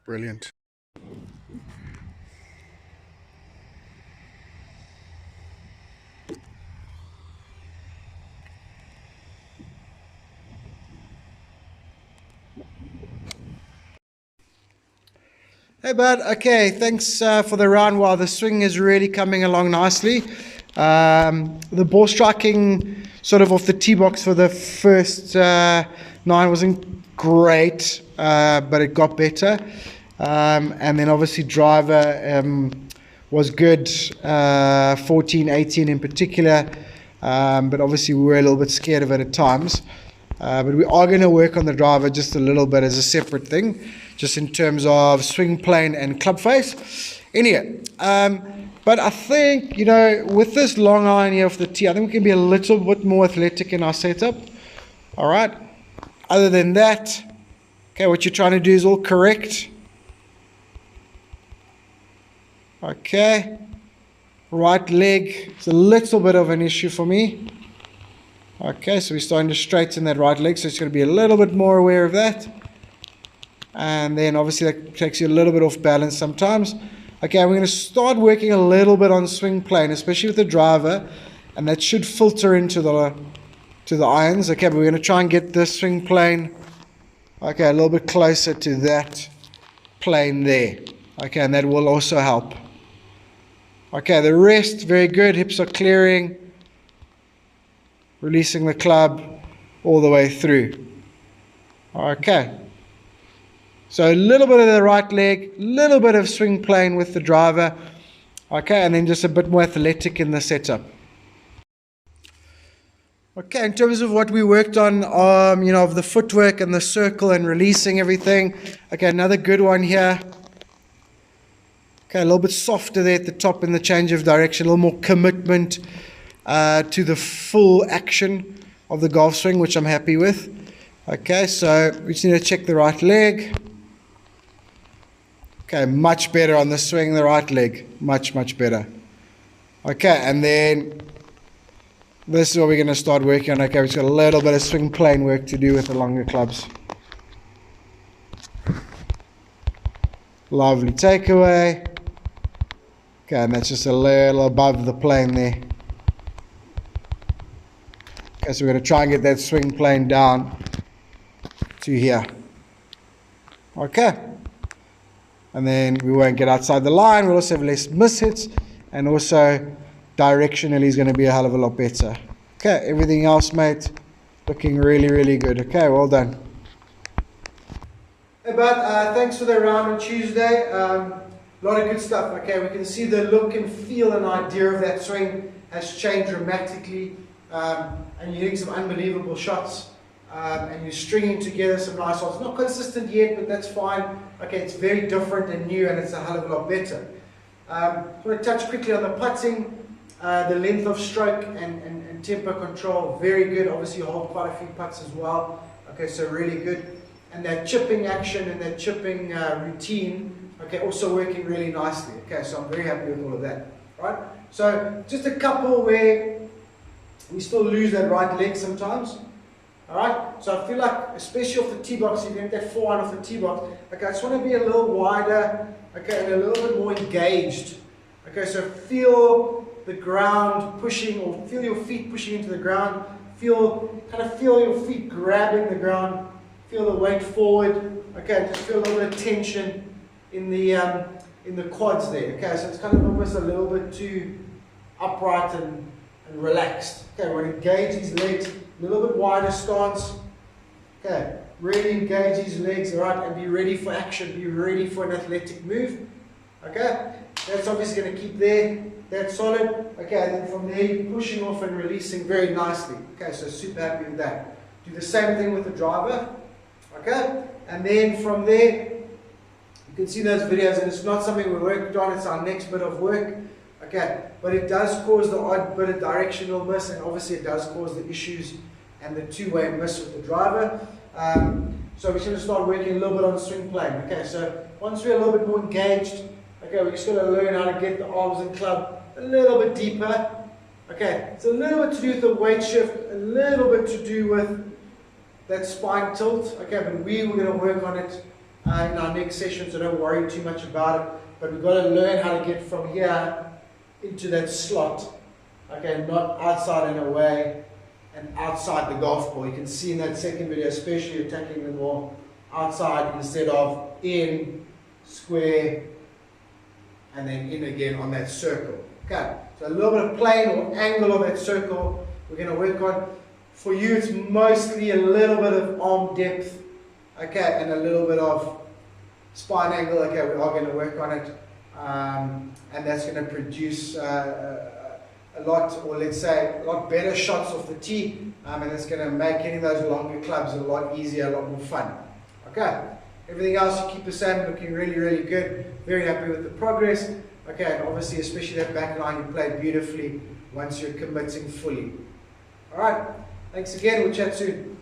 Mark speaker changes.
Speaker 1: Brilliant. Hey, bud. Okay, thanks for the round. Wow, the swing is really coming along nicely. The ball striking sort of off the tee box for the first nine wasn't great, but it got better. And then obviously driver was good, 14, 18 in particular. But obviously we were a little bit scared of it at times. But we are going to work on the driver just a little bit as a separate thing, just in terms of swing plane and club face. Anyway, but I think, with this long iron here off the tee, I think we can be a little bit more athletic in our setup. All right. Other than that, okay, what you're trying to do is all correct. Okay. Right leg is a little bit of an issue for me. Okay, so we're starting to straighten that right leg, so it's going to be a little bit more aware of that. And then obviously that takes you a little bit off balance sometimes. Okay, we're going to start working a little bit on swing plane, especially with the driver, and that should filter into the irons. Okay, but we're going to try and get this swing plane, okay, a little bit closer to that plane there. Okay, and that will also help. Okay, the rest, very good. Hips are clearing. Releasing the club all the way through. Okay. So a little bit of the right leg, a little bit of swing plane with the driver. Okay, and then just a bit more athletic in the setup. Okay, in terms of what we worked on, of the footwork and the circle and releasing everything. Okay, another good one here. Okay, a little bit softer there at the top in the change of direction, a little more commitment to the full action of the golf swing, which I'm happy with. Okay, so we just need to check the right leg. Okay, much better on the swing, the right leg. Much, much better. Okay, and then this is what we're going to start working on. Okay, we've got a little bit of swing plane work to do with the longer clubs. Lovely takeaway. Okay, and that's just a little above the plane there. Okay, so we're going to try and get that swing plane down to here. Okay. And then we won't get outside the line. We'll also have less miss hits. And also, directionally is going to be a hell of a lot better. Okay, everything else, mate, looking really, really good. Okay, well done. Hey, bud, thanks for the round on Tuesday. A lot of good stuff. Okay, we can see the look and feel and idea of that swing has changed dramatically. And you're hitting some unbelievable shots, and you're stringing together some nice shots. Not consistent yet, but that's fine. Okay, it's very different and new, and it's a hell of a lot better. I want to touch quickly on the putting, the length of stroke and tempo control, very good. Obviously, you hold quite a few putts as well. Okay, so really good. And that chipping action and that chipping routine, okay, also working really nicely. Okay, so I'm very happy with all of that. Right? So just a couple where we still lose that right leg sometimes. Alright, so I feel like, especially off the tee box, you get that forehand off the tee box. Okay, I just want to be a little wider, okay, and a little bit more engaged. Okay, so feel the ground pushing, or feel your feet pushing into the ground. Kind of feel your feet grabbing the ground. Feel the weight forward. Okay, just feel a little bit of tension in the quads there. Okay, so it's kind of almost a little bit too upright and relaxed. Okay, we're going to engage these legs, a little bit wider stance. Okay, really engage these legs, alright, and be ready for action, be ready for an athletic move. Okay, that's obviously going to keep there, that's solid. Okay, and then from there you're pushing off and releasing very nicely. Okay, so super happy with that. Do the same thing with the driver. Okay, and then from there, you can see those videos, and it's not something we worked on, it's our next bit of work. Okay, but it does cause the odd bit of directional miss, and obviously it does cause the issues and the two-way miss with the driver. So we're going to start working a little bit on the swing plane. Okay, so once we're a little bit more engaged, okay, we're just going to learn how to get the arms and club a little bit deeper. Okay, it's a little bit to do with the weight shift, a little bit to do with that spine tilt. Okay, but we were going to work on it in our next session, so don't worry too much about it. But we've got to learn how to get from here into that slot. Okay, not outside and away and outside the golf ball. You can see in that second video, especially attacking the ball outside instead of in, square, and then in again on that circle. Okay, so a little bit of plane or angle of that circle we're going to work on. For you, it's mostly a little bit of arm depth, okay, and a little bit of spine angle. Okay, we are going to work on it, and that's going to produce a lot, or let's say a lot better shots off the tee, and it's going to make hitting those longer clubs a lot easier, a lot more fun. Okay, everything else you keep the same, looking really, really good. Very happy with the progress. Okay, and obviously, especially that back line, you played beautifully once you're committing fully. All right, thanks again. We'll chat soon.